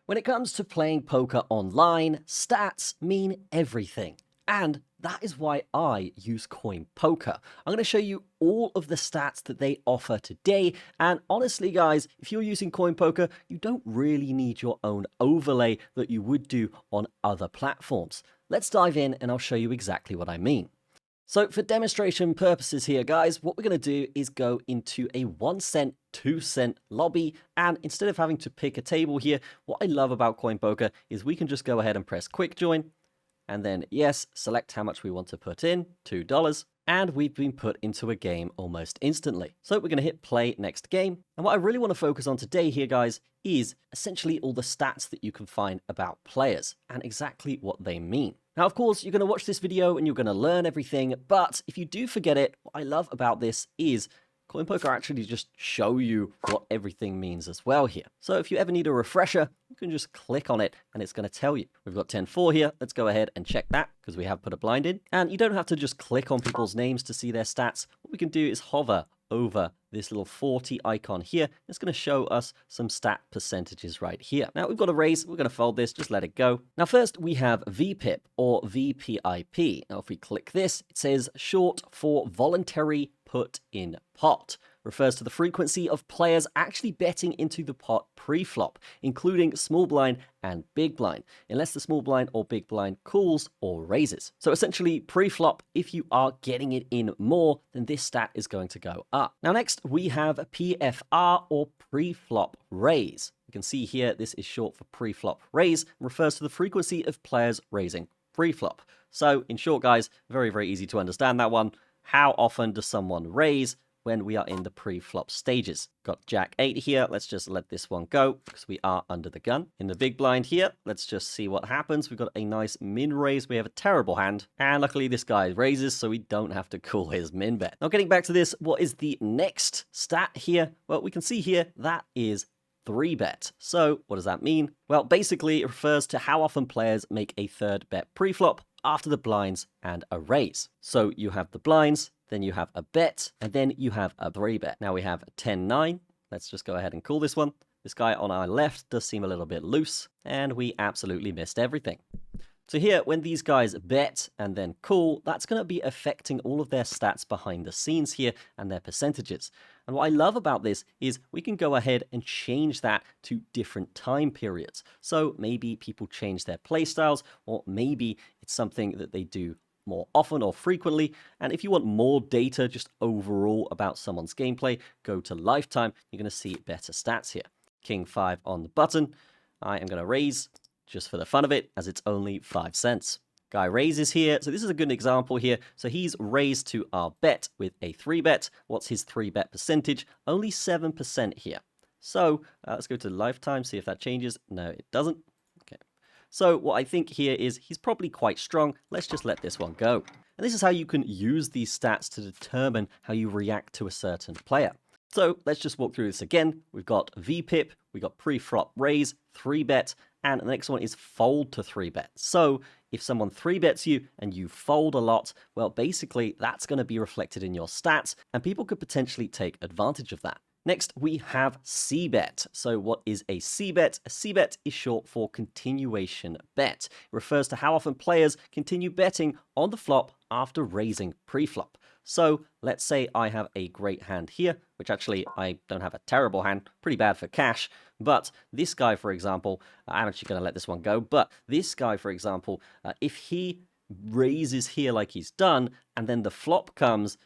When it comes to playing poker online, stats mean everything. And that is why I use CoinPoker. I'm going to show you all of the stats that they offer today. And honestly, guys, if you're using CoinPoker, you don't really need your own overlay that you would do on other platforms. Let's dive in and I'll show you exactly what I mean. So for demonstration purposes here, guys, what we're going to do is go into a 1 cent, 2 cent lobby. And instead of having to pick a table here, what I love about CoinPoker is we can just go ahead and press quick join. And then, yes, select how much we want to put in, $2. And we've been put into a game almost instantly. So we're going to hit play next game. And what I really want to focus on today here, guys, is essentially all the stats that you can find about players and exactly what they mean. Now, of course, you're going to watch this video and you're going to learn everything. But if you do forget it, what I love about this is CoinPoker actually just show you what everything means as well here. So if you ever need a refresher, you can just click on it and it's going to tell you. We've got 10-4 here. Let's go ahead and check that because we have put a blind in. And you don't have to just click on people's names to see their stats. What we can do is hover over this little 40 icon here. It's going to show us some stat percentages right here. Now we've got a raise. We're going to fold this. Just let it go. Now first we have VPIP or VPIP. Now if we click this, it says short for voluntary put in pot. Refers to the frequency of players actually betting into the pot pre-flop, including small blind and big blind, unless the small blind or big blind calls or raises. So essentially pre-flop, if you are getting it in more, then this stat is going to go up. Now next we have a PFR or pre-flop raise. You can see here this is short for pre-flop raise, and refers to the frequency of players raising pre-flop. So in short, guys, very, very easy to understand that one. How often does someone raise when we are in the pre-flop stages? Got Jack 8 here. Let's just let this one go because we are under the gun. In the big blind here, let's just see what happens. We've got a nice min raise. We have a terrible hand. And luckily this guy raises, so we don't have to call his min bet. Now getting back to this, what is the next stat here? Well, we can see here that is 3-bet. So what does that mean? Well, basically it refers to how often players make a third bet pre-flop after the blinds and a raise. So you have the blinds, then you have a bet, and then you have a 3-bet. Now we have 10-9. Let's just go ahead and call this one. This guy on our left does seem a little bit loose, and we absolutely missed everything. So here, when these guys bet and then call, that's going to be affecting all of their stats behind the scenes here and their percentages. And what I love about this is we can go ahead and change that to different time periods. So maybe people change their play styles, or maybe it's something that they do more often or frequently. And if you want more data just overall about someone's gameplay, go to lifetime. You're going to see better stats here. King 5 on the button. I am going to raise just for the fun of it, as it's only 5 cents. Guy raises here. So this is a good example here. So he's raised to our bet with a 3-bet. What's his 3-bet percentage? Only 7% here. So let's go to lifetime, see if that changes. No, it doesn't. Okay. So what I think here is he's probably quite strong. Let's just let this one go. And this is how you can use these stats to determine how you react to a certain player. So let's just walk through this again. We've got VPIP, we've got pre-flop raise, 3-bet, and the next one is fold to 3-bet. So if someone 3-bets you and you fold a lot, well, basically that's going to be reflected in your stats, and people could potentially take advantage of that. Next, we have C-bet. So what is a C-bet? A C-bet is short for continuation bet. It refers to how often players continue betting on the flop after raising pre-flop. So let's say I have a great hand here, which actually I don't have a terrible hand, pretty bad for cash. But this guy, for example, I'm actually going to let this one go. But this guy, for example, if he raises here like he's done, and then the flop comes,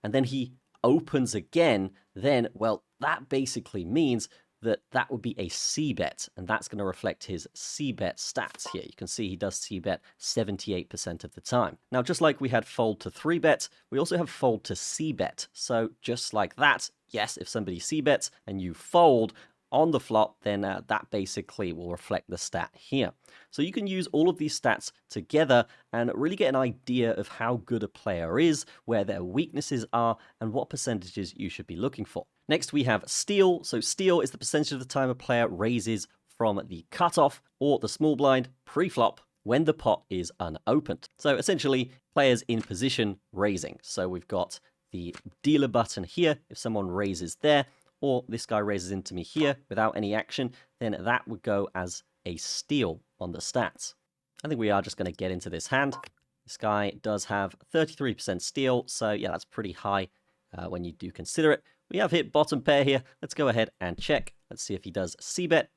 and then he opens again, then, well, that basically means that that would be a C-bet, and that's going to reflect his C-bet stats here. You can see he does C-bet 78% of the time. Now, just like we had fold to 3-bet, we also have fold to C-bet. So just like that, yes, if somebody C-bets and you fold on the flop, then that basically will reflect the stat here. So you can use all of these stats together and really get an idea of how good a player is, where their weaknesses are, and what percentages you should be looking for. Next, we have steal. So steal is the percentage of the time a player raises from the cutoff or the small blind pre-flop when the pot is unopened. So essentially, players in position raising. So we've got the dealer button here. If someone raises there, or this guy raises into me here without any action, then that would go as a steal on the stats. I think we are just going to get into this hand. This guy does have 33% steal, so yeah, that's pretty high when you do consider it. We have hit bottom pair here. Let's go ahead and check. Let's see if he does c-bet.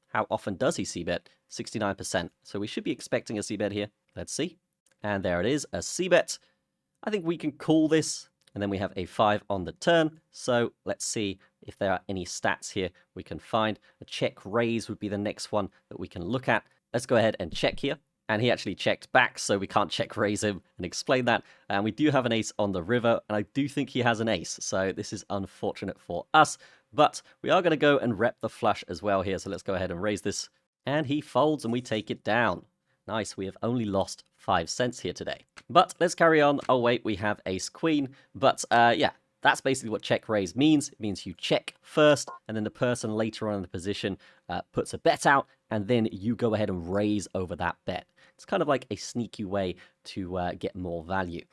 How often does he c-bet? 69%. So we should be expecting a c-bet here. Let's see. And there it is, a c-bet. I think we can call this. And then we have a 5 on the turn. So let's see if there are any stats here we can find. A check raise would be the next one that we can look at. Let's go ahead and check here. And he actually checked back, so we can't check raise him and explain that. And we do have an ace on the river, and I do think he has an ace. So this is unfortunate for us. But we are going to go and rep the flush as well here. So let's go ahead and raise this. And he folds, and we take it down. Nice, we have only lost 5 cents here today. But let's carry on. Oh, wait, we have ace-queen. But yeah, that's basically what check raise means. It means you check first, and then the person later on in the position puts a bet out, and then you go ahead and raise over that bet. It's kind of like a sneaky way to get more value.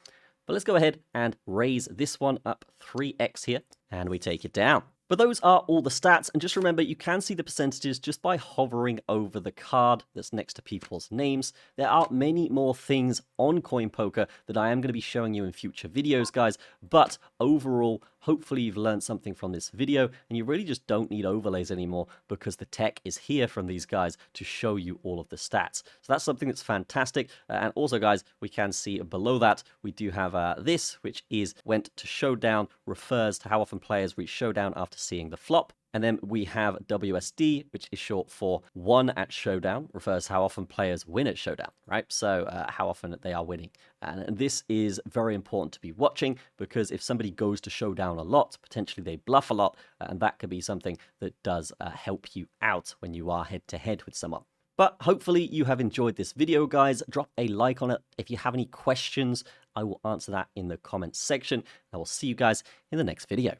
But let's go ahead and raise this one up 3x here, and we take it down. But those are all the stats, and just remember, you can see the percentages just by hovering over the card that's next to people's names. There are many more things on CoinPoker that I am going to be showing you in future videos, guys, but overall, hopefully you've learned something from this video, and you really just don't need overlays anymore because the tech is here from these guys to show you all of the stats. So that's something that's fantastic, and also, guys, we can see below that, we do have this, which is went to showdown, refers to how often players reach showdown after seeing the flop. And then we have WSD, which is short for won at showdown, refers to how often players win at showdown, right? So how often they are winning. And this is very important to be watching because if somebody goes to showdown a lot, potentially they bluff a lot, and that could be something that does help you out when you are head-to-head with someone. But hopefully you have enjoyed this video, guys. Drop a like on it. If you have any questions, I will answer that in the comments section. I will see you guys in the next video.